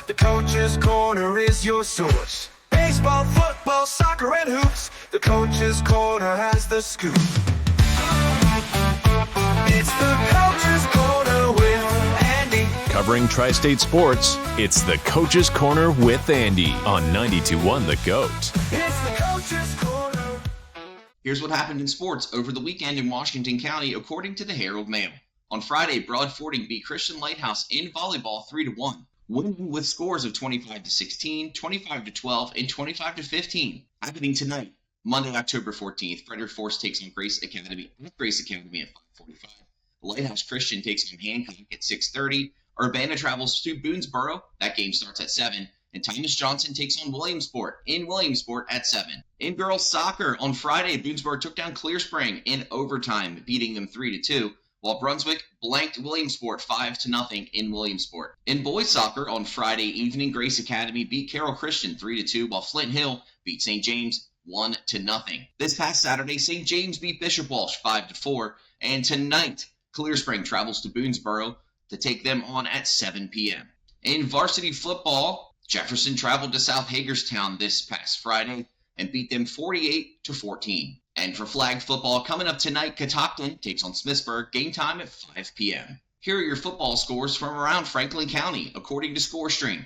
The Coach's Corner is your source. Baseball, football, soccer, and hoops. The Coach's Corner has the scoop. It's the Coach's Corner with Andy. Covering Tri-State sports, it's the Coach's Corner with Andy on 92.1 The GOAT. It's the Coach's Corner. Here's what happened in sports over the weekend in Washington County, according to the Herald Mail. On Friday, Broad Fording beat Christian Lighthouse in volleyball 3-1, winning with scores of 25-16, 25-12, and 25-15. Happening tonight, Monday, October 14th, Frederick Forest takes on Grace Academy at 5:45. Lighthouse Christian takes on Hancock at 6:30. Urbana travels to Boonesboro. That game starts at 7. And Thomas Johnson takes on Williamsport in Williamsport at 7. In girls soccer, on Friday, Boonesboro took down Clear Spring in overtime, beating them 3-2, while Brunswick blanked Williamsport 5-0 in Williamsport. In boys soccer, on Friday evening, Grace Academy beat Carroll Christian 3-2, while Flint Hill beat St. James 1-0. This past Saturday, St. James beat Bishop Walsh 5-4, and tonight, Clear Spring travels to Boonesboro to take them on at 7 p.m. In varsity football, Jefferson traveled to South Hagerstown this past Friday and beat them 48-14. And for flag football, coming up tonight, Catoctin takes on Smithsburg, game time at 5 p.m. Here are your football scores from around Franklin County, according to ScoreStream.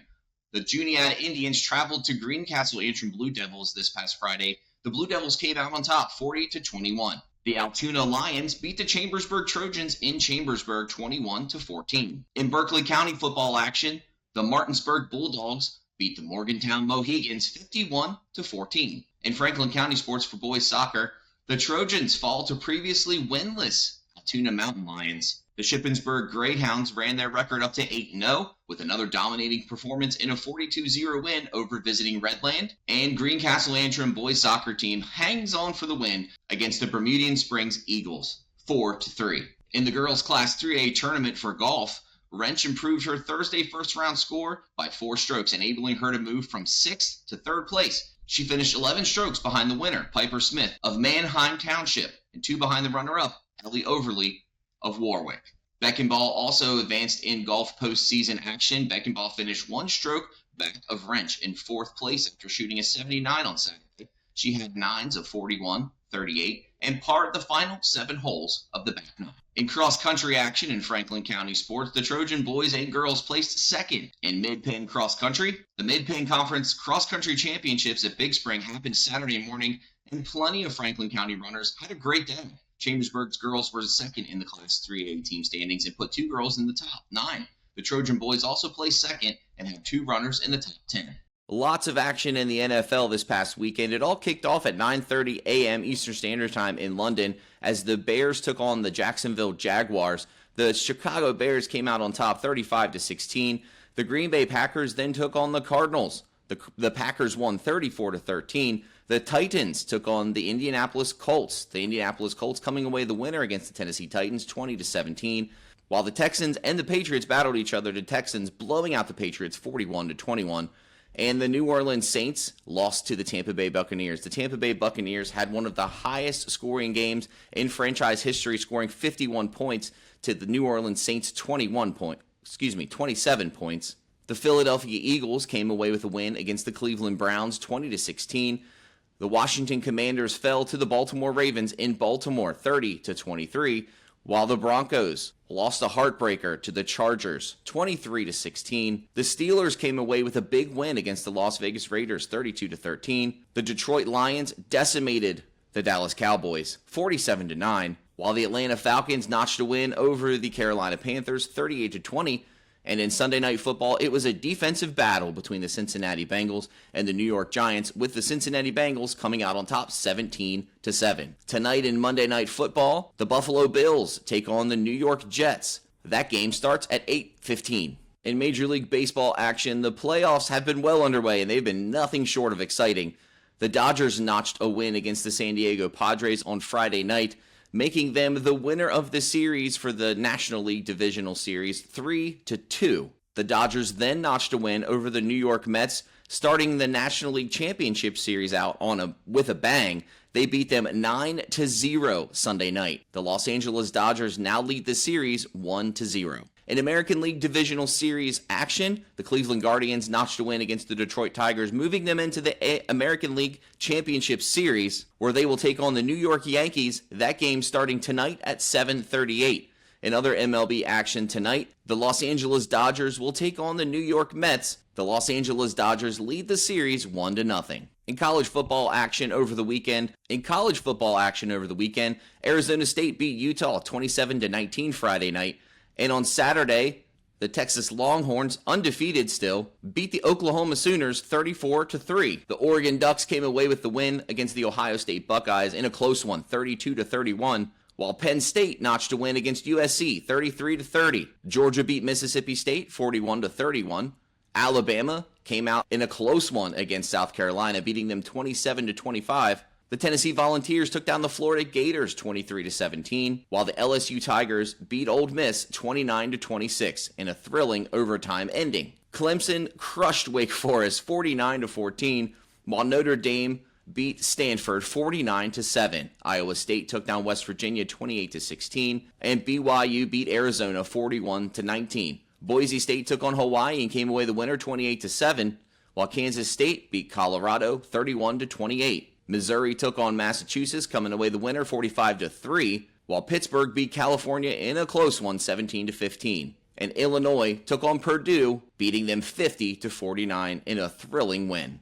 The Juniata Indians traveled to Greencastle Antrim Blue Devils this past Friday. The Blue Devils came out on top, 40-21. The Altoona Lions beat the Chambersburg Trojans in Chambersburg 21-14. In Berkeley County football action, the Martinsburg Bulldogs beat the Morgantown Mohegans 51-14. In Franklin County sports for boys soccer, the Trojans fall to previously winless Altoona Mountain Lions. The Shippensburg Greyhounds ran their record up to 8-0 with another dominating performance in a 42-0 win over visiting Redland. And Greencastle Antrim boys soccer team hangs on for the win against the Bermudian Springs Eagles 4-3. In the girls Class 3A tournament for golf, Wrench improved her Thursday first-round score by 4 strokes, enabling her to move from 6th to 3rd place. She finished 11 strokes behind the winner, Piper Smith of Manheim Township, and 2 behind the runner-up, Ellie Overly of Warwick. Beckenball also advanced in golf postseason action. Beckenball finished 1 stroke back of Wrench in 4th place after shooting a 79 on Saturday. She had 9s of 41, 38, and parred the final 7 holes of the back 9. In cross-country action in Franklin County sports, the Trojan boys and girls placed 2nd in mid-pen cross-country. The mid-pen conference cross-country championships at Big Spring happened Saturday morning, and plenty of Franklin County runners had a great day. Chambersburg's girls were 2nd in the Class 3A team standings and put 2 girls in the top 9. The Trojan boys also placed 2nd and had 2 runners in the top 10. Lots of action in the NFL this past weekend. It all kicked off at 9:30 a.m. Eastern Standard Time in London as the Bears took on the Jacksonville Jaguars. The Chicago Bears came out on top 35-16. The Green Bay Packers then took on the Cardinals. The Packers won 34-13. The Titans took on the Indianapolis Colts. The Indianapolis Colts coming away the winner against the Tennessee Titans 20-17. While the Texans and the Patriots battled each other, the Texans blowing out the Patriots 41-21. And the New Orleans Saints lost to the Tampa Bay Buccaneers. The Tampa Bay Buccaneers had one of the highest scoring games in franchise history, scoring 51 points to the New Orleans Saints 27 points. The Philadelphia Eagles came away with a win against the Cleveland Browns 20-16. The Washington Commanders fell to the Baltimore Ravens in Baltimore 30-23. While the Broncos lost a heartbreaker to the Chargers, 23-16. The Steelers came away with a big win against the Las Vegas Raiders, 32-13. The Detroit Lions decimated the Dallas Cowboys, 47-9. While the Atlanta Falcons notched a win over the Carolina Panthers, 38-20. And in Sunday Night Football, it was a defensive battle between the Cincinnati Bengals and the New York Giants, with the Cincinnati Bengals coming out on top 17-7. Tonight in Monday Night Football, the Buffalo Bills take on the New York Jets. That game starts at 8:15. In Major League Baseball action, the playoffs have been well underway, and they've been nothing short of exciting. The Dodgers notched a win against the San Diego Padres on Friday night, making them the winner of the series for the National League Divisional Series 3-2. The Dodgers then notched a win over the New York Mets, starting the National League Championship Series out with a bang. They beat them 9-0 Sunday night. The Los Angeles Dodgers now lead the series 1-0. In American League Divisional Series action, the Cleveland Guardians notched a win against the Detroit Tigers, moving them into the American League Championship Series, where they will take on the New York Yankees, that game starting tonight at 7:38. In other MLB action tonight, the Los Angeles Dodgers will take on the New York Mets. The Los Angeles Dodgers lead the series 1-0. In college football action over the weekend, Arizona State beat Utah 27-19 Friday night. And on Saturday, the Texas Longhorns, undefeated still, beat the Oklahoma Sooners 34-3. The Oregon Ducks came away with the win against the Ohio State Buckeyes in a close one, 32-31. While Penn State notched a win against USC 33-30. Georgia beat Mississippi State 41-31. Alabama came out in a close one against South Carolina, beating them 27-25. The Tennessee Volunteers took down the Florida Gators 23-17, while the LSU Tigers beat Ole Miss 29-26 in a thrilling overtime ending. Clemson crushed Wake Forest 49-14, while Notre Dame beat Stanford 49-7. Iowa State took down West Virginia 28-16, and BYU beat Arizona 41-19. Boise State took on Hawaii and came away the winner 28-7, while Kansas State beat Colorado 31-28. Missouri took on Massachusetts, coming away the winner 45-3, while Pittsburgh beat California in a close one 17-15. And Illinois took on Purdue, beating them 50-49 in a thrilling win.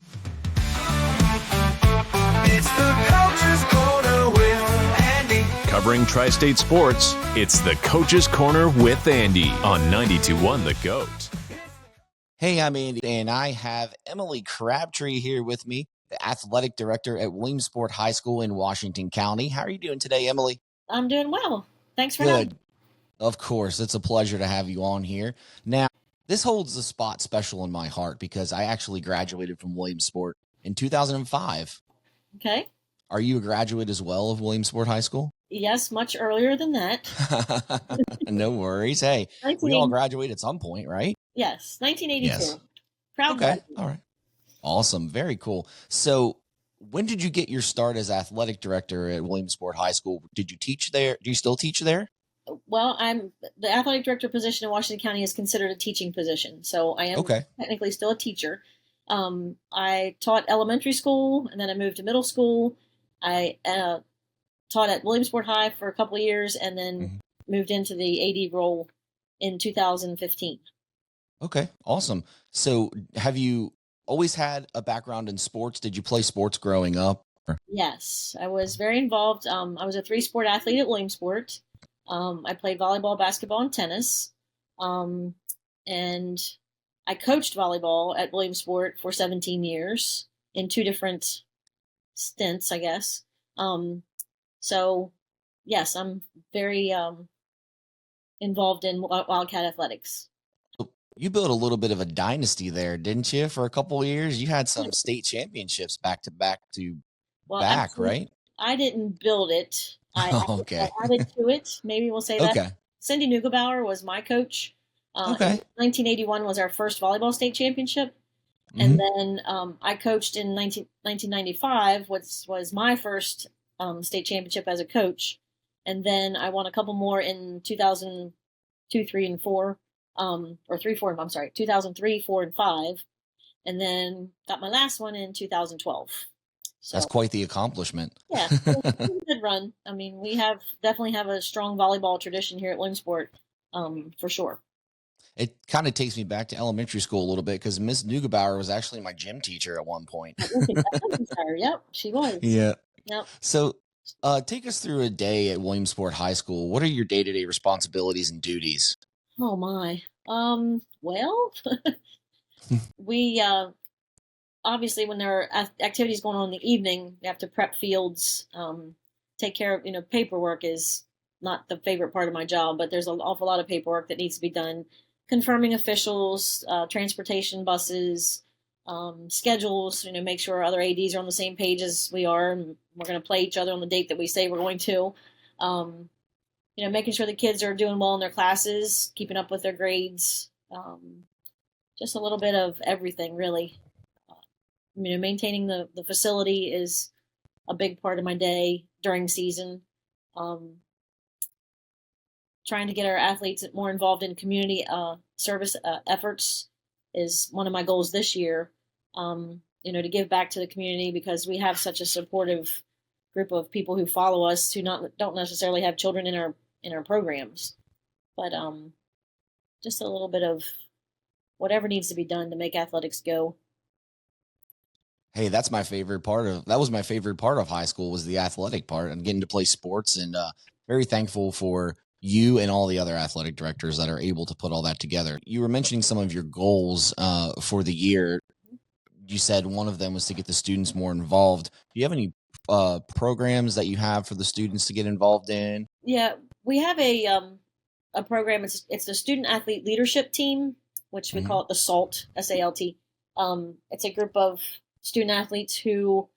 It's the Coach's Corner with Andy. Covering Tri-State sports, it's the Coach's Corner with Andy on 92.1 The GOAT. Hey, I'm Andy, and I have Emily Crabtree here with me, the athletic director at Williamsport High School in Washington County. How are you doing today, Emily? I'm doing well. Thanks for having me. Good. Of course. It's a pleasure to have you on here. Now, this holds a spot special in my heart because I actually graduated from Williamsport in 2005. Okay. Are you a graduate as well of Williamsport High School? Yes, much earlier than that. No worries. Hey, we all graduate at some point, right? Yes, 1982. Yes. Proud Okay. graduate. All right. Awesome. Very cool. So when did you get your start as athletic director at Williamsport High School? Did you teach there? Do you still teach there? Well, I'm the athletic director position in Washington County is considered a teaching position. So I am technically still a teacher. I taught elementary school and then I moved to middle school. I taught at Williamsport High for a couple of years and then moved into the AD role in 2015. Okay. Awesome. So have you always had a background in sports? Did you play sports growing up? Yes, I was very involved. I was a 3-sport athlete at Williamsport. I played volleyball, basketball, and tennis. And I coached volleyball at Williamsport for 17 years in 2 different stints, I guess. So, yes, I'm very involved in Wildcat athletics. You built a little bit of a dynasty there, didn't you? For a couple of years, you had some state championships back to back, right? I didn't build it. I Okay. I added to it. Maybe we'll say that. Okay. Cindy Neugebauer was my coach. Okay. 1981 was our first volleyball state championship. And then I coached in 1995, which was my first state championship as a coach. And then I won a couple more in 2002, 3, and 4. Or 3, 4, I'm sorry, 2003, 4, and 5. And then got my last one in 2012. So, that's quite the accomplishment. Yeah, it was a good run. I mean, we definitely have a strong volleyball tradition here at Williamsport, for sure. It kind of takes me back to elementary school a little bit because Miss Neugebauer was actually my gym teacher at one point. Yep, she was. Yeah. Yep. So take us through a day at Williamsport High School. What are your day-to-day responsibilities and duties? Oh my. Well, we obviously when there are activities going on in the evening, we have to prep fields, take care of, paperwork is not the favorite part of my job, but there's an awful lot of paperwork that needs to be done. Confirming officials, transportation buses, schedules, make sure other ADs are on the same page as we are, and we're going to play each other on the date that we say we're going to. Making sure the kids are doing well in their classes, keeping up with their grades, just a little bit of everything, really. Maintaining the facility is a big part of my day during season. trying to get our athletes more involved in community service efforts is one of my goals this year. To give back to the community, because we have such a supportive group of people who follow us who don't necessarily have children in our programs, but just a little bit of whatever needs to be done to make athletics go. Hey, that was my favorite part of high school, was the athletic part and getting to play sports, and very thankful for you and all the other athletic directors that are able to put all that together. You were mentioning some of your goals for the year. You said one of them was to get the students more involved. Do you have any programs that you have for the students to get involved in? Yeah, we have a program. It's the Student Athlete Leadership Team, which we call it the SALT, SALT. It's a group of student athletes who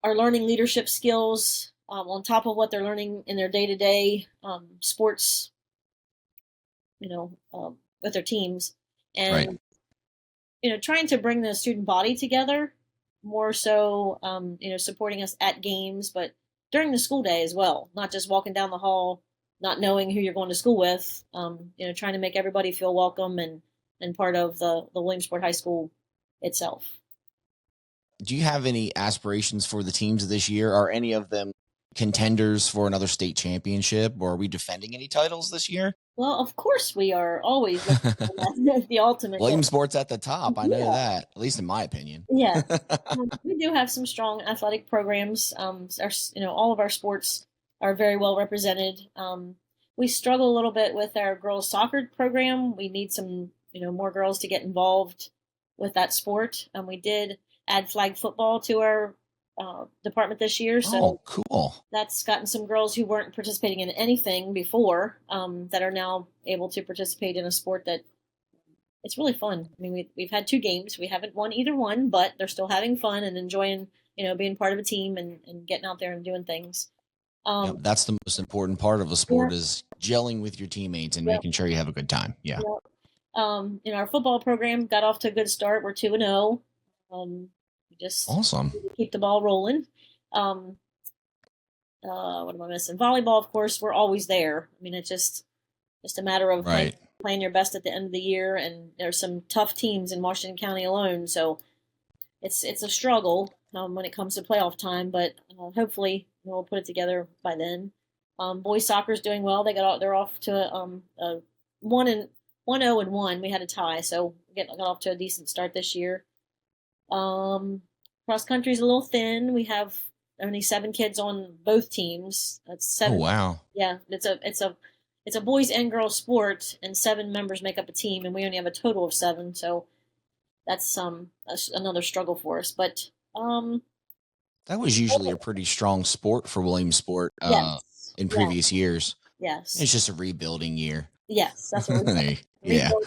are learning leadership skills on top of what they're learning in their day-to-day sports, with their teams, and trying to bring the student body together more so, supporting us at games, but during the school day as well, not just walking down the hall, not knowing who you're going to school with, trying to make everybody feel welcome and part of the Williamsport High School itself. Do you have any aspirations for the teams this year? Are any of them contenders for another state championship, or are we defending any titles this year? Well, of course we are always the ultimate. Williamsport's at the top. I know that, at least in my opinion. Yeah. We do have some strong athletic programs. All of our sports are very well represented. We struggle a little bit with our girls soccer program. We need some, more girls to get involved with that sport. We did add flag football to our department this year. So cool. That's gotten some girls who weren't participating in anything before that are now able to participate in a sport that it's really fun. I mean, we've had 2 games. We haven't won either one, but they're still having fun and enjoying, being part of a team and getting out there and doing things. That's the most important part of a sport, is gelling with your teammates and making sure you have a good time. Yeah. Our football program got off to a good start. We're 2-0. Just awesome. Keep the ball rolling. What am I missing? Volleyball, of course, we're always there. I mean, it's just a matter of playing your best at the end of the year. And there's some tough teams in Washington County alone, so it's a struggle when it comes to playoff time. But hopefully we'll put it together by then. Boys soccer's doing well. They're off to 1-0-1. We had a tie, so got off to a decent start this year. Cross country's a little thin. We have only 7 kids on both teams. That's 7. Oh, wow. Yeah, it's a boys and girls sport, and 7 members make up a team, and we only have a total of 7. So that's another struggle for us. But that was usually a pretty strong sport for Williamsport in previous years. Yes, it's just a rebuilding year. Yes, that's what we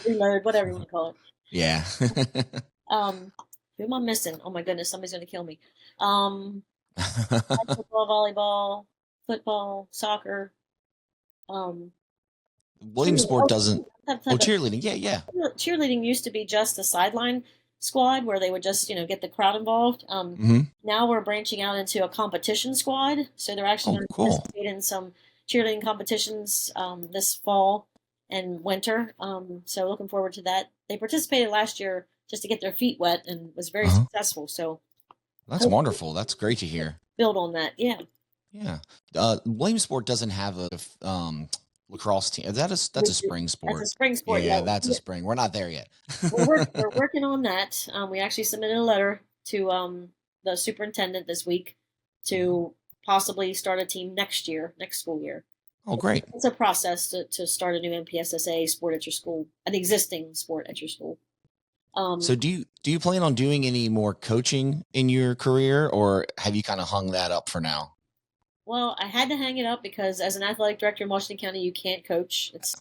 reload, whatever you want to call it. Yeah. Who am I missing? Oh my goodness, somebody's going to kill me. Basketball, volleyball, football, soccer. Williamsport doesn't. Cheerleading. Yeah. Cheerleading used to be just a sideline squad where they would just, get the crowd involved. Now we're branching out into a competition squad. So they're actually going to participate in some cheerleading competitions this fall and winter. So looking forward to that. They participated last year just to get their feet wet and was very successful. So that's wonderful. That's great to hear. Build on that. Yeah. Yeah. Williamsport doesn't have a lacrosse team. That's a spring sport. That's a spring sport. Yeah, that's a spring. We're not there yet. We're working on that. We actually submitted a letter to the superintendent this week to possibly start a team next school year. Oh, great. It's a process to start a new MPSSA sport at your school, an existing sport at your school. So do you plan on doing any more coaching in your career, or have you kind of hung that up for now? Well, I had to hang it up because as an athletic director in Washington County, you can't coach. It's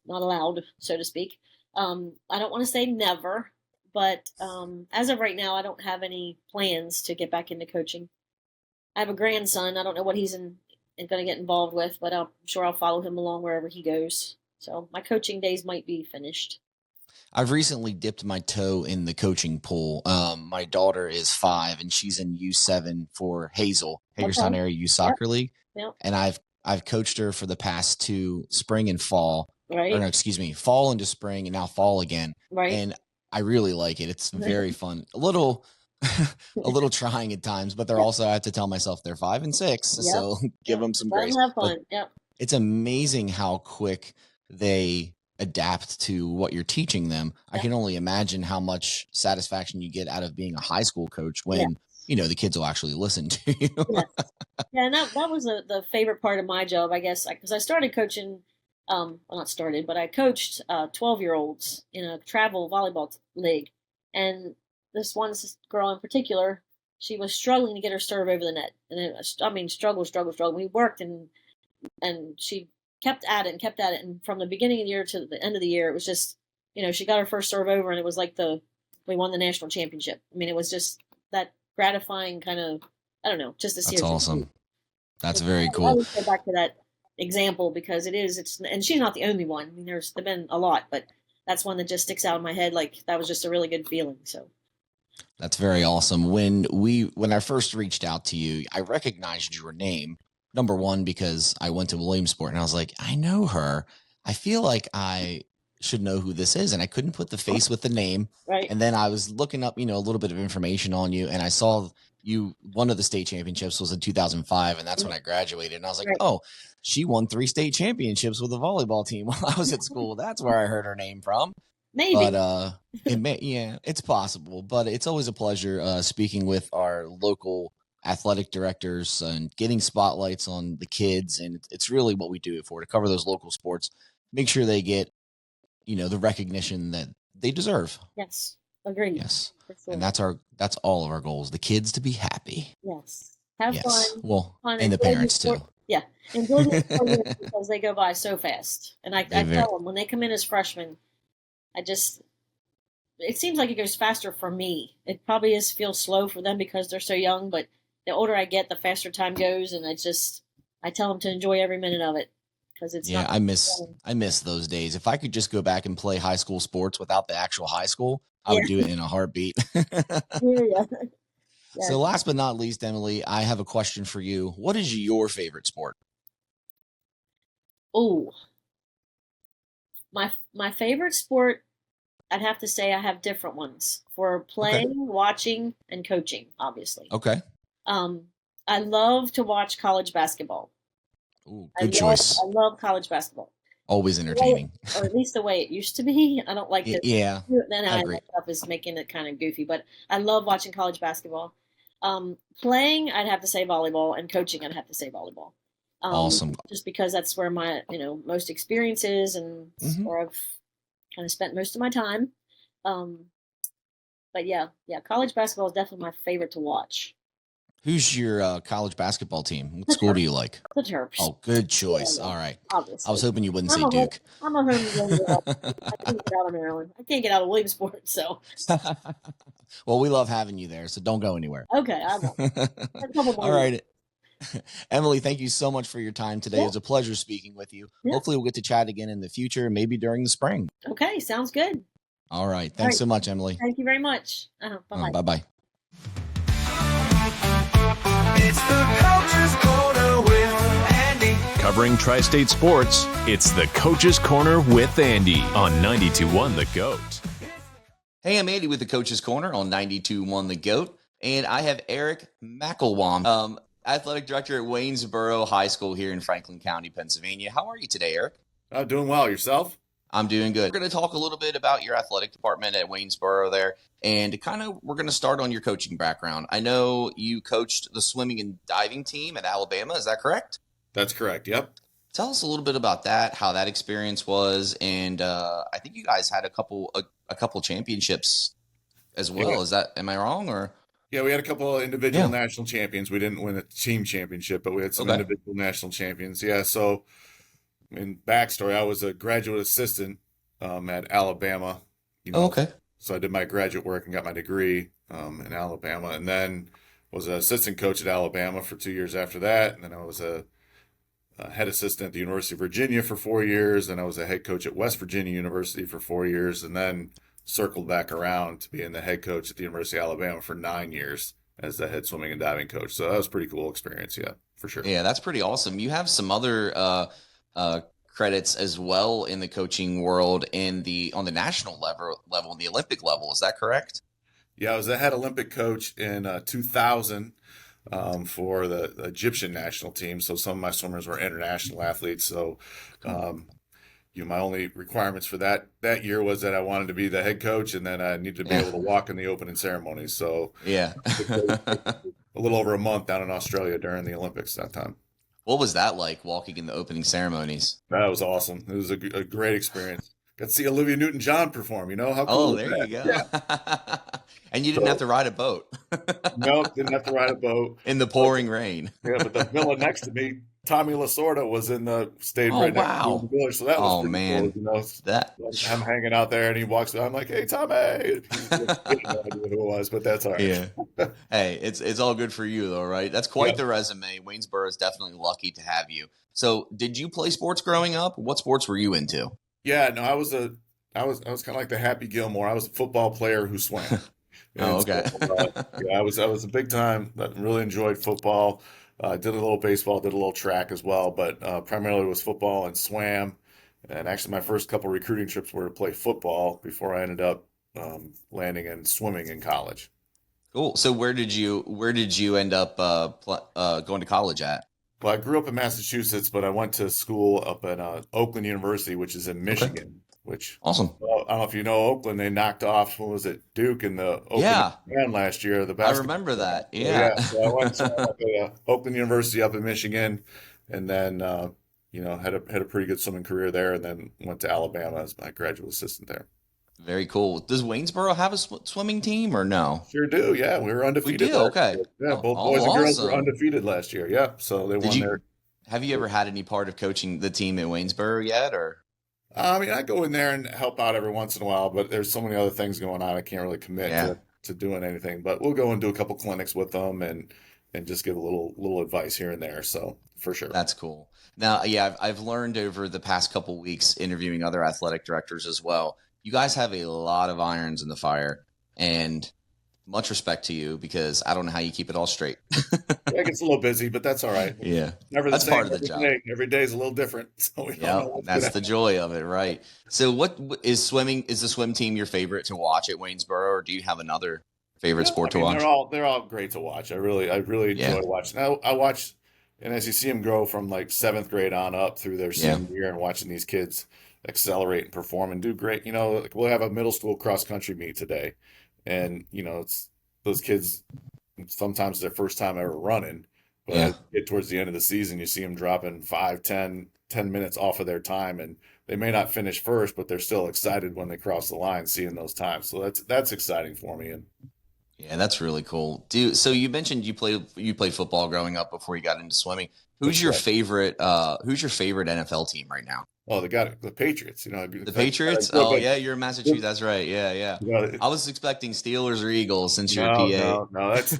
not allowed, so to speak. I don't want to say never, but as of right now, I don't have any plans to get back into coaching. I have a grandson. I don't know what he's going to get involved with, but I'm sure I'll follow him along wherever he goes. So my coaching days might be finished. I've recently dipped my toe in the coaching pool. My daughter is 5 and she's in U7 for Hazeltown Area Youth Soccer League. Yep. And I've I've coached her for the past 2 spring and fall, or no, Right. excuse me, fall into spring and now fall again. Right. And I really like it. It's very fun. A little a little trying at times, but they're Yep. also, I have to tell myself they're 5 and 6, Yep. so give Yep. them some Let grace. them have But fun. Yep. it's amazing how quick they adapt to what you're teaching them. I Yep. can only imagine how much satisfaction you get out of being a high school coach when, Yes. the kids will actually listen to you. Yes. Yeah, and that was the favorite part of my job, I guess, because I started coaching. Well, not started, but I coached 12-year-olds in a travel volleyball league, and this one girl in particular, she was struggling to get her serve over the net, and I mean, struggle. We worked, and she kept at it and kept at it, and from the beginning of the year to the end of the year, it was just, she got her first serve over, and it was like we won the national championship. I mean, it was just that gratifying kind of, I don't know, just to see That's her awesome. That's I very I cool. always go back to that example because and she's not the only one. I mean, there've been a lot, but that's one that just sticks out in my head. Like that was just a really good feeling. So That's very awesome. When I first reached out to you, I recognized your name. Number one, because I went to Williamsport and I was like, I know her. I feel like I should know who this is. And I couldn't put the face with the name. right, And then I was looking up, a little bit of information on you, and I saw one of the state championships was in 2005, and that's when I graduated. And I was like, right, oh, she won 3 state championships with the volleyball team while I was at school. That's where I heard her name from. maybe. But it's possible. But it's always a pleasure speaking with our local athletic directors and getting spotlights on the kids. And it's really what we do it for, to cover those local sports, make sure they get, the recognition that they deserve. Yes, agreed. Yes. For sure. And that's all of our goals. The kids to be happy. Yes, have Yes. fun. Well, Fun, and the enjoy parents sport. too. Yeah, enjoy the 4 years because they go by so fast. And I They very- tell them when they come in as freshmen, it seems like it goes faster for me. It probably feels slow for them because they're so young, but the older I get, the faster time goes, and I tell them to enjoy every minute of it because it's Yeah, not. I miss those days. If I could just go back and play high school sports without the actual high school, I would do it in a heartbeat. Yeah. So last but not least, Emily, I have a question for you. What is your favorite sport? Oh, my favorite sport. I'd have to say I have different ones for playing, watching, and coaching. Obviously, Okay. I love to watch college basketball. Ooh, good choice. I love college basketball. Always entertaining. Or at least the way it used to be. I don't like the Yeah, then I I agree. stuff is making it kind of goofy, but I love watching college basketball. Playing, I'd have to say volleyball, and coaching, I'd have to say volleyball. Awesome. Just because that's where my most experience is, and Mhm. where I've kind of spent most of my time. Um, but yeah, college basketball is definitely my favorite to watch. Who's your college basketball team? What school do you like? The Terps, Oh, good choice. Yeah. All right. Obviously. I was hoping you wouldn't I'm say a Duke. I'm a homegrown girl. I can't get out of Maryland. I can't get out of Williamsport. So Well, we love having you there, so don't go anywhere. okay, I won't. A couple more All right. Emily, thank you so much for your time today. Yeah. It was a pleasure speaking with you. Yeah. Hopefully we'll get to chat again in the future, maybe during the spring. Okay, sounds good. All right. Thanks so much, Emily. Thank you very much. Bye-bye. Bye-bye. It's the Coach's Corner with Andy. Covering tri-state sports, it's the Coach's Corner with Andy on 92.1 The GOAT. Hey, I'm Andy with the Coach's Corner on 92.1 The GOAT, and I have Eric McilQuham, athletic director at Waynesboro High School here in Franklin County, Pennsylvania. How are you today, Eric? Doing well. Yourself? I'm doing good. We're going to talk a little bit about your athletic department at Waynesboro there, and we're going to start on your coaching background. I know you coached the swimming and diving team at Alabama. Is that correct? That's correct. Yep. Tell us a little bit about that, how that experience was, and I think you guys had a couple championships as well. Yeah. Is that, am I wrong, or? Yeah, we had a couple of individual national champions. We didn't win a team championship, but we had some Okay. individual national champions. Yeah. So, in backstory, I was a graduate assistant at Alabama. Okay. So I did my graduate work and got my degree in Alabama, and then was an assistant coach at Alabama for 2 years after that. And then I was a head assistant at the University of Virginia for 4 years. And I was a head coach at West Virginia University for 4 years, and then circled back around to being the head coach at the University of Alabama for 9 years as the head swimming and diving coach. So that was a pretty cool experience. Yeah. for sure. Yeah, that's pretty awesome. You have some other credits as well in the coaching world on the national level, the Olympic level. Is that correct? Yeah, I was the head Olympic coach in 2000 for the Egyptian national team. So some of my swimmers were international athletes. So, my only requirements for that year was that I wanted to be the head coach, and then I needed to be able to walk in the opening ceremony. So, Yeah. a little over a month down in Australia during the Olympics that time. What was that like, walking in the opening ceremonies? That was awesome. It was a great experience. Got to see Olivia Newton-John perform. How cool Oh, was there that? you go. Yeah. And you didn't have to ride a boat No, didn't have to ride a boat. in the pouring rain. Yeah, but the villa next to me, Tommy Lasorda, stayed Oh, right next to wow. the village. So that was Oh, pretty man. cool. That I'm hanging out there, and he walks by. I'm like, "Hey, Tommy!" He had no idea who it was, but that's all right. Yeah. Hey, it's all good for you though, right? That's quite Yeah. the resume. Waynesboro is definitely lucky to have you. So, did you play sports growing up? What sports were you into? Yeah, no, I was kind of like the Happy Gilmore. I was a football player who swam. Oh, And okay. yeah, I was a big time. Really enjoyed football. Did a little baseball, did a little track as well, but primarily was football and swam. And actually, my first couple recruiting trips were to play football before I ended up landing in swimming in college. Cool. So, where did you end up going to college at? Well, I grew up in Massachusetts, but I went to school up at Oakland University, which is in Michigan. Which Awesome. Well, I don't know if you know Oakland. They knocked off, what was it, Duke in the Oakland Yeah. round last year. The I basketball. remember that. So, Yeah. So I went to Oakland University up in Michigan, and then had a pretty good swimming career there, and then went to Alabama as my graduate assistant there. Very cool. Does Waynesboro have a swimming team or no? Sure do. Yeah, we were undefeated. We do? last Okay. year. Yeah, both Oh, boys and girls were awesome. undefeated last year. Yeah, so they won their. Have you ever had any part of coaching the team at Waynesboro yet, or? I mean, I go in there and help out every once in a while, but there's so many other things going on. I can't really commit Yeah. to doing anything. But we'll go and do a couple clinics with them and just give a little advice here and there. So for sure. That's cool. Now, yeah, I've learned over the past couple weeks interviewing other athletic directors as well. You guys have a lot of irons in the fire, and much respect to you because I don't know how you keep it all straight. Yeah, it gets a little busy, but that's all right. Yeah. Never the That's same part of the every job. day. Every day is a little different. So we don't know Yeah, what's that's gonna the joy of it, right? So, what is swimming? Is the swim team your favorite to watch at Waynesboro, or do you have another favorite sport to I mean, watch? they're all great to watch. I really Yeah. enjoy watching. I watch, and as you see them grow from like seventh grade on up through their Yeah. senior year, and watching these kids accelerate and perform and do great. Like we'll have a middle school cross country meet today, and it's those kids. Sometimes their first time ever running, but Yeah. as you get towards the end of the season, you see them dropping 5, 10 minutes off of their time, and they may not finish first, but they're still excited when they cross the line, seeing those times. So that's exciting for me. And Yeah, that's really cool. So you mentioned you played football growing up before you got into swimming. Who's That's your right. favorite NFL team right now? they got the Patriots. The Patriots? Good, Oh but- yeah, you're in Massachusetts. That's right. Yeah, yeah. I was expecting Steelers or Eagles since you're PA. No. That's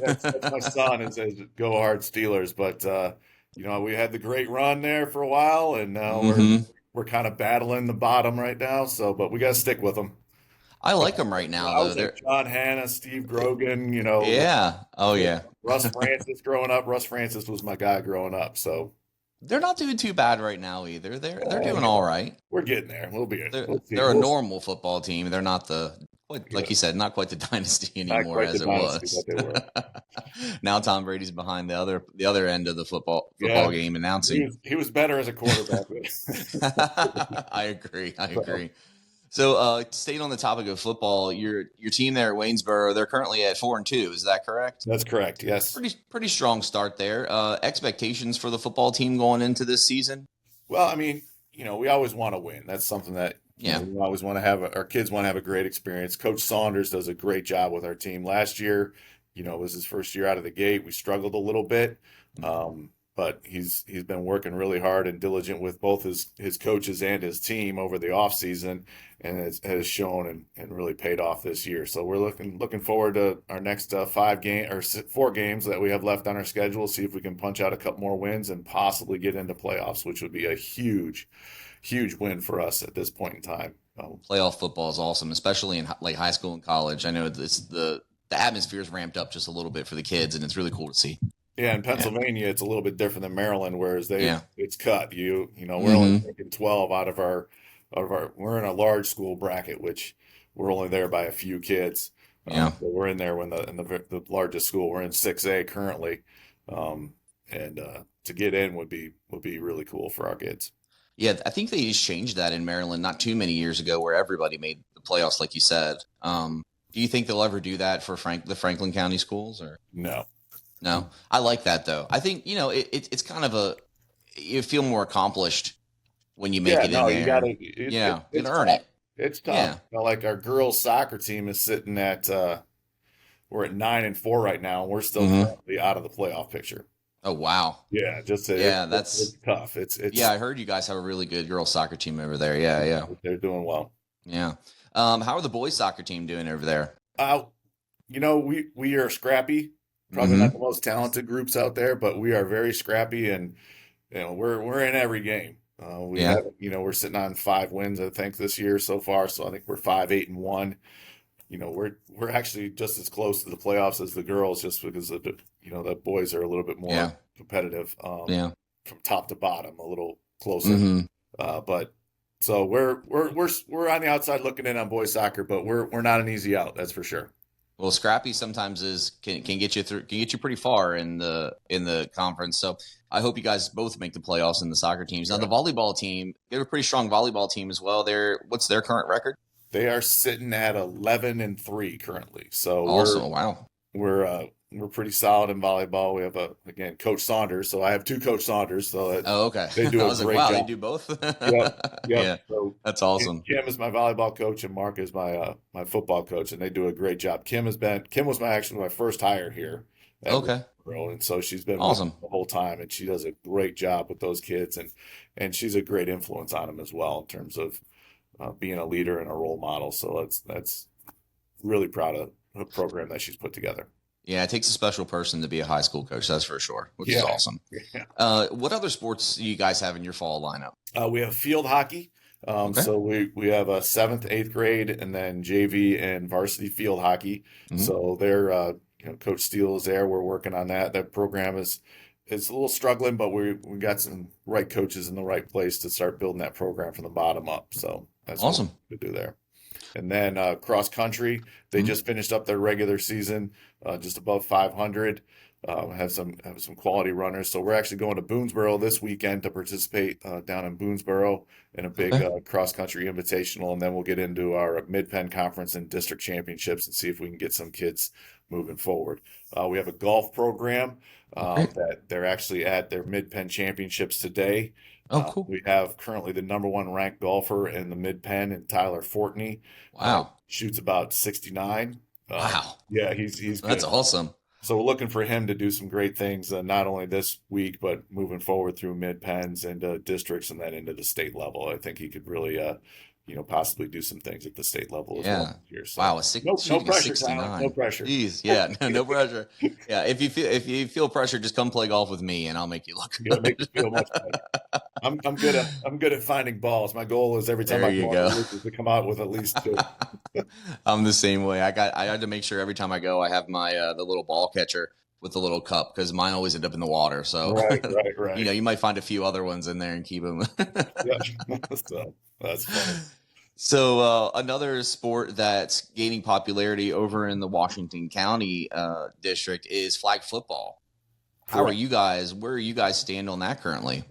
my son. It says go hard Steelers, but we had the great run there for a while, and now Mhm. we're kind of battling the bottom right now. So, but we got to stick with them. I like them right now I though. was like John Hanna, Steve Grogan. Yeah. Oh yeah. Russ Francis growing up. Russ Francis was my guy growing up. So They're not doing too bad right now either. They're doing all right. we're getting there. We'll be. They're, We'll see. they're a We'll- normal football team. They're not like you said, not quite the dynasty Not anymore quite as the it dynasty was. that they were. Now Tom Brady's behind the other end of the football Yeah. game He announcing. he was better as a quarterback. I agree. So, staying on the topic of football, your team there at Waynesboro, they're currently at 4-2. Is that correct? That's correct. Yes. Pretty strong start there. Expectations for the football team going into this season? Well, I mean, we always want to win. That's something that Yeah. we always want to have. Our kids want to have a great experience. Coach Saunders does a great job with our team. Last year, it was his first year out of the gate. We struggled a little bit, but he's been working really hard and diligent with both his coaches and his team over the offseason, and has shown and really paid off this year. So we're looking forward to our next 4 games that we have left on our schedule. See if we can punch out a couple more wins and possibly get into playoffs, which would be a huge win for us at this point in time. Playoff football is awesome, especially in like high school and college. I know the atmosphere's ramped up just a little bit for the kids, and it's really cool to see. Yeah, in Pennsylvania, it's a little bit different than Maryland, whereas Yeah. it's cut. We're only Mm-hmm. taking 12 we're in a large school bracket, which we're only there by a few kids. Yeah. So we're in there when the largest school. We're in 6A currently, and to get in would be really cool for our kids. Yeah, I think they just changed that in Maryland not too many years ago, where everybody made the playoffs, like you said. Do you think they'll ever do that for the Franklin County schools, or No. no? I like that though. I think it's kind of you feel more accomplished when you make Yeah, it no, in you there. gotta. Yeah, you It's gotta earn tough. it. It's tough. Yeah. Like our girls soccer team is sitting at we're at 9-4 right now, and we're still Mm-hmm. currently out of the playoff picture. Oh wow. Yeah, Yeah, it's tough. It's yeah. I heard you guys have a really good girls soccer team over there. Yeah, yeah, they're doing well. yeah. How are the boys soccer team doing over there? Uh, we are scrappy. Probably Mm-hmm. not the most talented groups out there, but we are very scrappy, and we're in every game. We Yeah. have we're sitting on 5 wins I think this year so far, so I think we're 5-8-1. We're actually just as close to the playoffs as the girls, just because the boys are a little bit more Yeah. competitive Yeah. from top to bottom, a little closer. Mm-hmm. But so we're on the outside looking in on boys soccer, but we're not an easy out, that's for sure. Well, scrappy sometimes can get you through, can get you pretty far in the conference. So I hope you guys both make the playoffs in the soccer teams. Now the volleyball team, they have a pretty strong volleyball team as well. What's their current record? They are sitting at 11-3 currently, so Also, wow. we're pretty solid in volleyball. We have again Coach Saunders, so I have two Coach Saunders, so Oh, okay. they do I a was like, great wow, job. they do both. Yep. Yeah, So that's awesome. Kim is my volleyball coach, and Mark is my football coach, and they do a great job. Kim was my first hire here at Okay, Waynesboro, and so she's been with awesome. me the whole time, and she does a great job with those kids, and she's a great influence on them as well in terms of being a leader and a role model. So that's really proud of the program that she's put together. Yeah, it takes a special person to be a high school coach, that's for sure, which is Yeah. awesome. Yeah. What other sports do you guys have in your fall lineup? We have field hockey. Okay. So we have a 7th, 8th grade, and then JV and varsity field hockey. Mhm. So they're Coach Steele is there. We're working on that. That program is a little struggling, but we got some right coaches in the right place to start building that program from the bottom up. So that's Awesome. what we do there. And then cross country, they Mhm. just finished up their regular season, just above 500. Have some quality runners. So we're actually going to Boonesboro this weekend to participate down in Boonesboro in a big Okay. cross country invitational, and then we'll get into our Mid-Penn Conference and district championships and see if we can get some kids moving forward. We have a golf program Great. that they're actually at their Mid-Penn championships today. Oh, cool. We have currently the number 1 ranked golfer in the Mid-Penn, and Tyler Fortney. Wow. Shoots about 69. Wow. Yeah, he's That's good. awesome. So we're looking for him to do some great things, not only this week, but moving forward through mid-pens into districts and then into the state level. I think he could really, possibly do some things at the state level as Yeah. well this year. So Wow, no shooting a pressure, Tyler. 69. No pressure. Jeez, yeah, no pressure. Yeah, if you feel pressure, just come play golf with me, and I'll make you look You gotta make good. you feel much better. I'm good at finding balls. My goal is every time There I you go on go. the roof is to come out with at least 2. I'm the same way. I had to make sure every time I go, I have my the little ball catcher with the little cup because mine always end up in the water. So Right. you might find a few other ones in there and keep them. Yeah. So that's funny. So another sport that's gaining popularity over in the Washington County district is flag football. How are Correct. you guys? Where are you guys stand on that currently?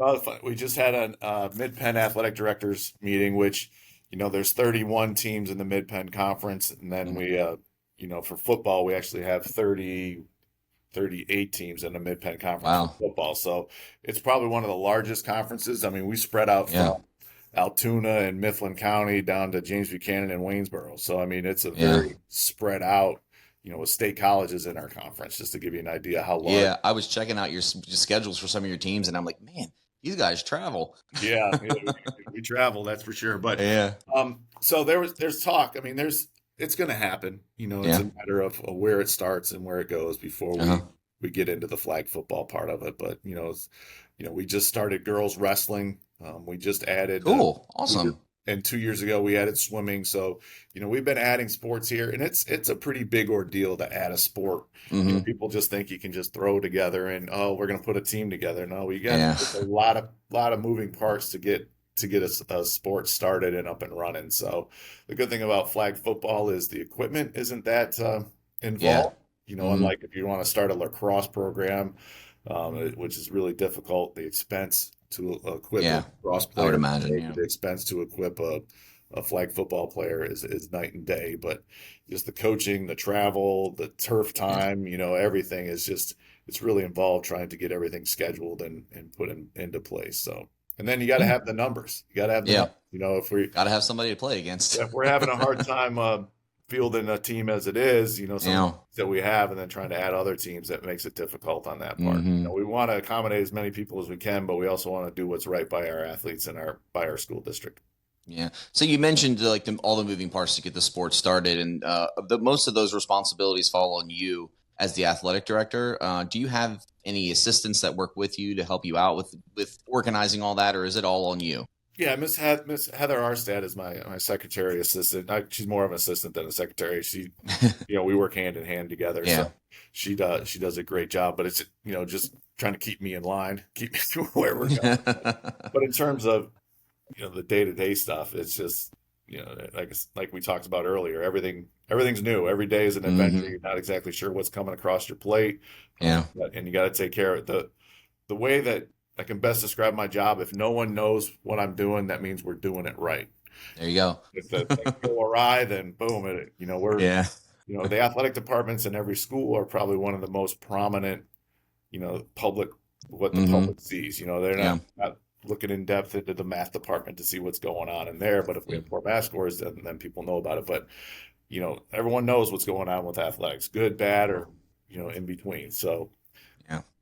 We just had a Mid-Penn Athletic Directors meeting, which, there's 31 teams in the Mid-Penn Conference. And then we, for football, we actually have 38 teams in the Mid-Penn Conference Wow. for football. So it's probably one of the largest conferences. I mean, we spread out Yeah. from Altoona and Mifflin County down to James Buchanan and Waynesboro. So, I mean, it's a Yeah. very spread out, with state colleges in our conference, just to give you an idea how large. Yeah, I was checking out your schedules for some of your teams, and I'm like, man, these guys travel. Yeah, we travel, that's for sure. But Yeah. so there's talk. I mean, it's going to happen. It's Yeah. a matter of where it starts and where it goes before Uh-huh. we get into the flag football part of it. But we just started girls wrestling. We just added Cool. Awesome. and 2 years ago we added swimming. So, we've been adding sports here, and it's a pretty big ordeal to add a sport. Mm-hmm. People just think you can just throw together and, oh, we're going to put a team together. No, we got Yeah. a lot of moving parts to get a sport started and up and running. So the good thing about flag football is the equipment isn't that involved. Unlike if you want to start a lacrosse program, which is really difficult, the expense to equip a lacrosse player, I would imagine, the expense to equip a flag football player is night and day. But just the coaching, the travel, the turf time, everything is just, it's really involved trying to get everything scheduled and put into place. So, and then you got to have the numbers. You got to have the numbers. If we got to have somebody to play against. If we're having a hard time fielding a team as it is, that we have, and then trying to add other teams, that makes it difficult on that part. Mm-hmm. We want to accommodate as many people as we can, but we also want to do what's right by our athletes and by our school district. Yeah. So you mentioned all the moving parts to get the sport started, and most of those responsibilities fall on you as the athletic director. Do you have any assistants that work with you to help you out with organizing all that, or is it all on you? Yeah, Miss Heather Arstad is my secretary assistant. She's more of an assistant than a secretary. She, we work hand in hand together. Yeah. So she does a great job. But it's just trying to keep me in line, keep me to where we're going. But in terms of the day-to-day stuff, it's just like we talked about earlier. Everything's new. Every day is an adventure. You're not exactly sure what's coming across your plate. Yeah, and you got to take care of it. The way that I can best describe my job, if no one knows what I'm doing, that means we're doing it right. There you go. If things go awry, then boom, the athletic departments in every school are probably one of the most prominent, public sees. They're not looking in depth into the math department to see what's going on in there. But if we have poor math scores, then people know about it. But, everyone knows what's going on with athletics, good, bad, or, in between. So,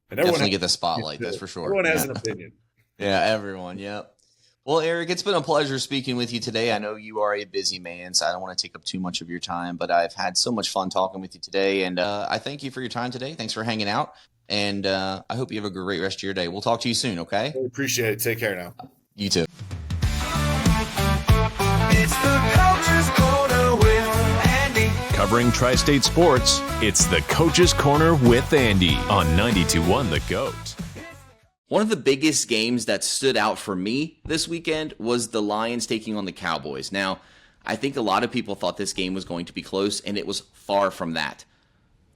and definitely get the spotlight. That's for sure. Everyone has an opinion. Yeah, everyone. Yep. Well, Eric, it's been a pleasure speaking with you today. I know you are a busy man, so I don't want to take up too much of your time, but I've had so much fun talking with you today, and I thank you for your time today. Thanks for hanging out, and I hope you have a great rest of your day. We'll talk to you soon, okay? I appreciate it. Take care now. You too. It's the Coach's Corner with Andy. Covering Tri-State sports, it's the Coach's Corner with Andy on 92.1 The GOAT. One of the biggest games that stood out for me this weekend was the Lions taking on the Cowboys. Now, I think a lot of people thought this game was going to be close, and it was far from that.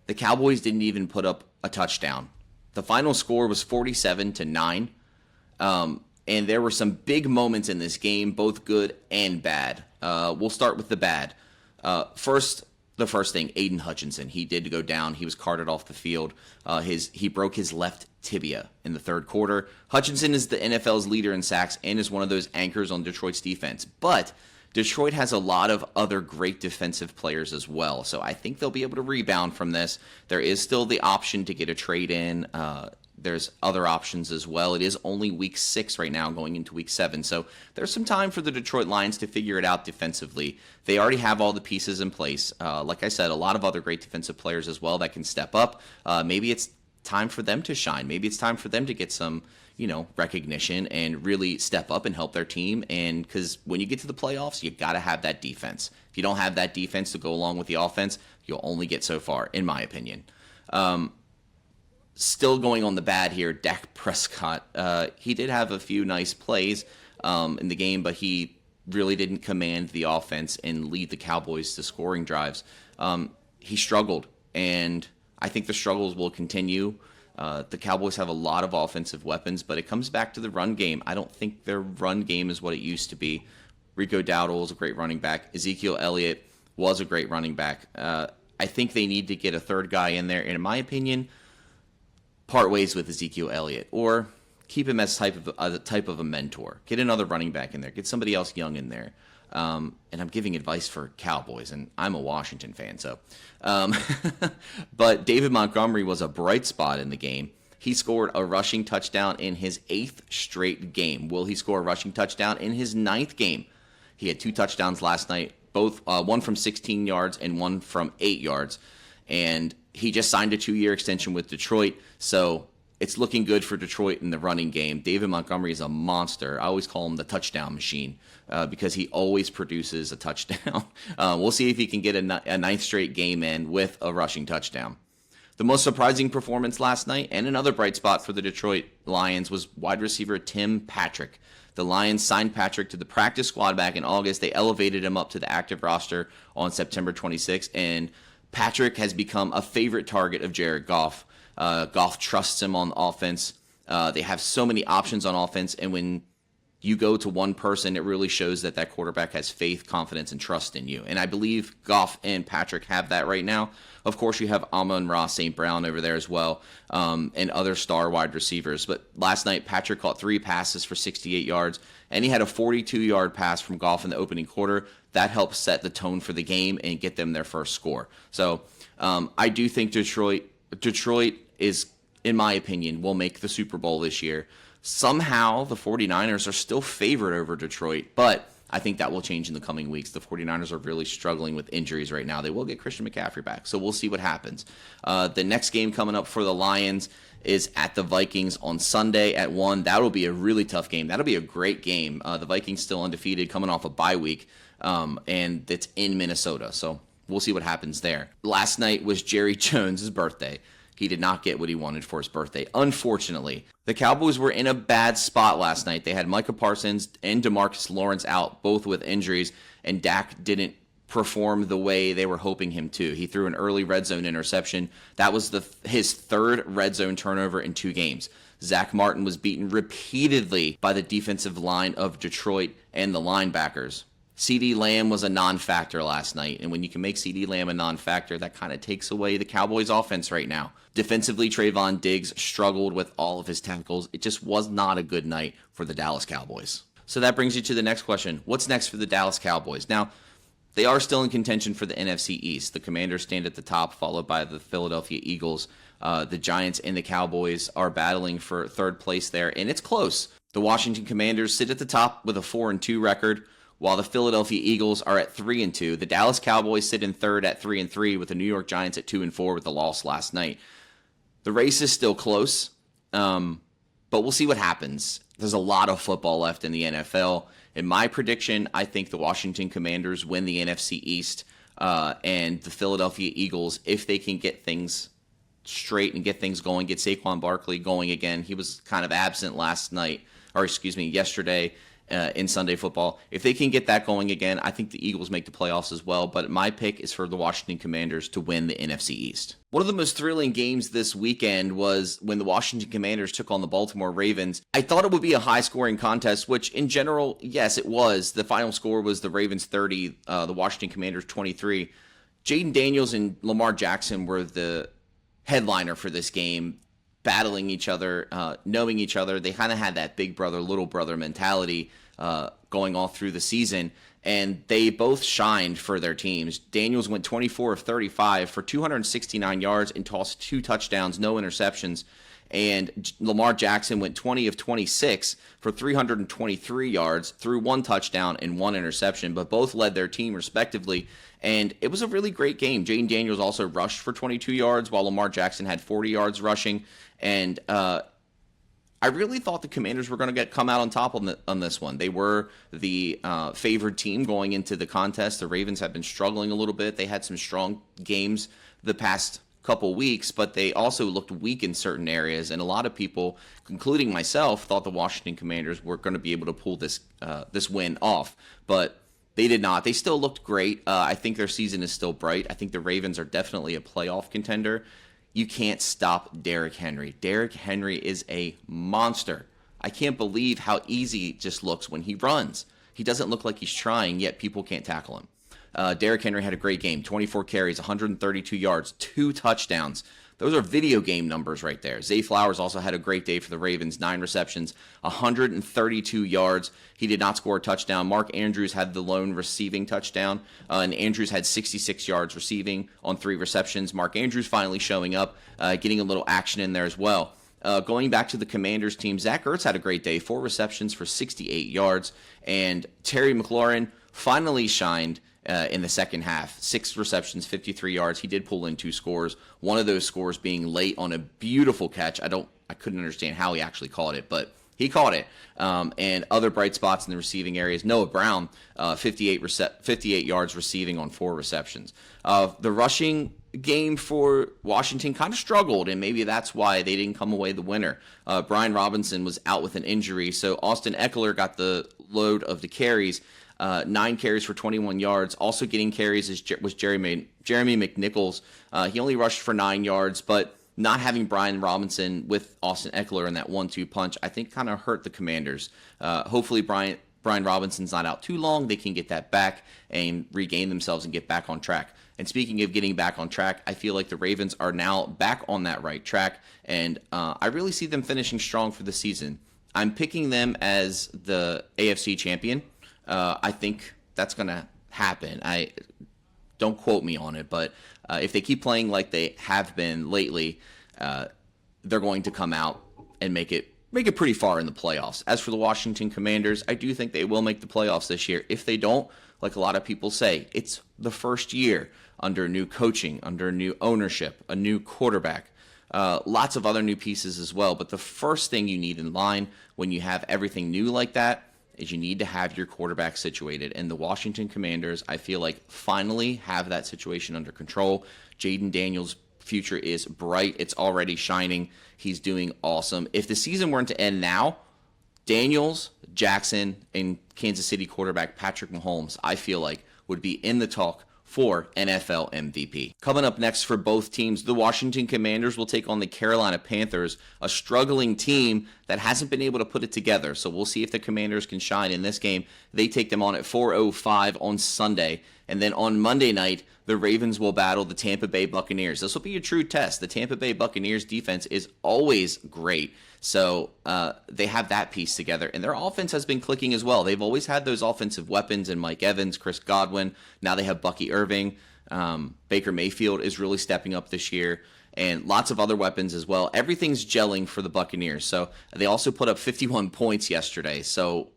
The Cowboys didn't even put up a touchdown. The final score was 47-9, and there were some big moments in this game, both good and bad. We'll start with the bad. The first thing, Aiden Hutchinson, he did go down. He was carted off the field. He broke his left tibia in the third quarter. Hutchinson is the NFL's leader in sacks and is one of those anchors on Detroit's defense. But Detroit has a lot of other great defensive players as well. So I think they'll be able to rebound from this. There is still the option to get a trade in. There's other options as well. It is only week 6 right now, going into week 7. So there's some time for the Detroit Lions to figure it out defensively. They already have all the pieces in place. Like I said, a lot of other great defensive players as well that can step up. Maybe it's time for them to shine. Maybe it's time for them to get some, recognition and really step up and help their team. And because when you get to the playoffs, you got to have that defense. If you don't have that defense to go along with the offense, you'll only get so far, in my opinion. Still going on the bad here, Dak Prescott. He did have a few nice plays in the game, but he really didn't command the offense and lead the Cowboys to scoring drives. He struggled, and I think the struggles will continue. The Cowboys have a lot of offensive weapons, but it comes back to the run game. I don't think their run game is what it used to be. Rico Dowdle is a great running back. Ezekiel Elliott was a great running back. I think they need to get a third guy in there, and in my opinion, part ways with Ezekiel Elliott, or keep him as type of a mentor. Get another running back in there. Get somebody else young in there. And I'm giving advice for Cowboys, and I'm a Washington fan, so. But David Montgomery was a bright spot in the game. He scored a rushing touchdown in his 8th straight game. Will he score a rushing touchdown in his 9th game? He had 2 touchdowns last night, both one from 16 yards and one from 8 yards. And he just signed a 2-year extension with Detroit. So it's looking good for Detroit in the running game. David Montgomery is a monster. I always call him the touchdown machine because he always produces a touchdown. We'll see if he can get a ninth straight game in with a rushing touchdown. The most surprising performance last night, and another bright spot for the Detroit Lions, was wide receiver Tim Patrick. The Lions signed Patrick to the practice squad back in August. They elevated him up to the active roster on September 26th, and Patrick has become a favorite target of Jared Goff. Goff trusts him on offense. They have so many options on offense, and when you go to one person, it really shows that quarterback has faith, confidence, and trust in you. And I believe Goff and Patrick have that right now. Of course, you have Amon-Ra St. Brown over there as well, and other star wide receivers. But last night, Patrick caught 3 passes for 68 yards, and he had a 42-yard pass from Goff in the opening quarter. That helped set the tone for the game and get them their first score. So I do think Detroit is, in my opinion, will make the Super Bowl this year. Somehow, the 49ers are still favored over Detroit, but I think that will change in the coming weeks. The 49ers are really struggling with injuries right now. They will get Christian McCaffrey back, so we'll see what happens. The next game coming up for the Lions is at the Vikings on Sunday at 1. That will be a really tough game. That'll be a great game. The Vikings still undefeated, coming off a bye week, and it's in Minnesota, so we'll see what happens there. Last night was Jerry Jones' birthday. He did not get what he wanted for his birthday, unfortunately. The Cowboys were in a bad spot last night. They had Micah Parsons and DeMarcus Lawrence out, both with injuries, and Dak didn't perform the way they were hoping him to. He threw an early red zone interception. That was his 3rd red zone turnover in 2 games. Zach Martin was beaten repeatedly by the defensive line of Detroit and the linebackers. CeeDee Lamb was a non-factor last night, and when you can make CeeDee Lamb a non-factor, that kind of takes away the Cowboys' offense right now. Defensively, Trayvon Diggs struggled with all of his tackles. It just was not a good night for the Dallas Cowboys. So that brings you to the next question. What's next for the Dallas Cowboys? Now, they are still in contention for the NFC East. The Commanders stand at the top, followed by the Philadelphia Eagles. The Giants and the Cowboys are battling for 3rd place there, and it's close. The Washington Commanders sit at the top with a 4-2 record, while the Philadelphia Eagles are at 3-2. The Dallas Cowboys sit in 3rd at 3-3, with the New York Giants at 2-4 with the loss last night. The race is still close, but we'll see what happens. There's a lot of football left in the NFL. In my prediction, I think the Washington Commanders win the NFC East, and the Philadelphia Eagles, if they can get things straight and get things going, get Saquon Barkley going again. He was kind of absent yesterday in Sunday football. If they can get that going again, I think the Eagles make the playoffs as well, but my pick is for the Washington Commanders to win the NFC East. One of the most thrilling games this weekend was when the Washington Commanders took on the Baltimore Ravens. I thought it would be a high-scoring contest, which in general, yes, it was. The final score was the Ravens 30, the Washington Commanders 23. Jaden Daniels and Lamar Jackson were the headliner for this game, battling each other, knowing each other. They kind of had that big brother, little brother mentality going all through the season, and they both shined for their teams. Daniels went 24 of 35 for 269 yards and tossed 2 touchdowns, no interceptions. And Lamar Jackson went 20 of 26 for 323 yards, threw 1 touchdown and 1 interception, but both led their team respectively. And it was a really great game. Jaden Daniels also rushed for 22 yards, while Lamar Jackson had 40 yards rushing. And I really thought the Commanders were going to come out on top on this one. They were the favored team going into the contest. The Ravens have been struggling a little bit. They had some strong games the past couple weeks, but they also looked weak in certain areas. And a lot of people, including myself, thought the Washington Commanders were going to be able to pull this win off. But they did not. They still looked great. I think their season is still bright. I think the Ravens are definitely a playoff contender. You can't stop Derrick Henry. Derrick Henry is a monster. I can't believe how easy it just looks when he runs. He doesn't look like he's trying, yet people can't tackle him. Derrick Henry had a great game. 24 carries, 132 yards, 2 touchdowns. Those are video game numbers right there. Zay Flowers also had a great day for the Ravens. 9 receptions, 132 yards. He did not score a touchdown. Mark Andrews had the lone receiving touchdown, and Andrews had 66 yards receiving on 3 receptions. Mark Andrews finally showing up, getting a little action in there as well. Going back to the Commanders team, Zach Ertz had a great day. 4 receptions for 68 yards. And Terry McLaurin finally shined in the second half. 6 receptions, 53 yards. He did pull in 2 scores. One of those scores being late on a beautiful catch. I I couldn't understand how he actually caught it, but he caught it. And other bright spots in the receiving areas. Noah Brown, 58 yards receiving on 4 receptions. The rushing game for Washington kind of struggled, and maybe that's why they didn't come away the winner. Brian Robinson was out with an injury, so Austin Eckler got the load of the carries. 9 carries for 21 yards. Also getting carries was Jeremy McNichols. He only rushed for 9 yards, but not having Brian Robinson with Austin Eckler in that 1-2 punch, I think kind of hurt the Commanders. Hopefully Brian Robinson's not out too long. They can get that back and regain themselves and get back on track. And speaking of getting back on track, I feel like the Ravens are now back on that right track, and I really see them finishing strong for the season. I'm picking them as the AFC champion. I think that's going to happen. Don't quote me on it, but if they keep playing like they have been lately, they're going to come out and make it pretty far in the playoffs. As for the Washington Commanders, I do think they will make the playoffs this year. If they don't, like a lot of people say, it's the first year under new coaching, under new ownership, a new quarterback, lots of other new pieces as well. But the first thing you need in line when you have everything new like that is you need to have your quarterback situated. And the Washington Commanders, I feel like, finally have that situation under control. Jaden Daniels' future is bright. It's already shining. He's doing awesome. If the season weren't to end now, Daniels, Jackson, and Kansas City quarterback Patrick Mahomes, I feel like, would be in the talk for NFL MVP. Coming up next for both teams, the Washington Commanders will take on the Carolina Panthers, a struggling team that hasn't been able to put it together. So we'll see if the Commanders can shine in this game. They take them on at 4:05 on Sunday. And then on Monday night, the Ravens will battle the Tampa Bay Buccaneers. This will be a true test. The Tampa Bay Buccaneers defense is always great. So they have that piece together. And their offense has been clicking as well. They've always had those offensive weapons in Mike Evans, Chris Godwin. Now they have Bucky Irving. Baker Mayfield is really stepping up this year. And lots of other weapons as well. Everything's gelling for the Buccaneers. So they also put up 51 points yesterday. So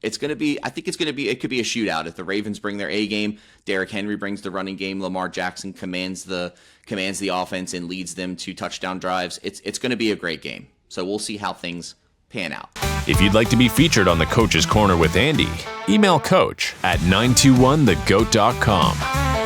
it could be a shootout. If the Ravens bring their A game, Derrick Henry brings the running game, Lamar Jackson commands the offense and leads them to touchdown drives. It's going to be a great game. So we'll see how things pan out. If you'd like to be featured on the Coach's Corner with Andy, email coach at 921thegoat.com.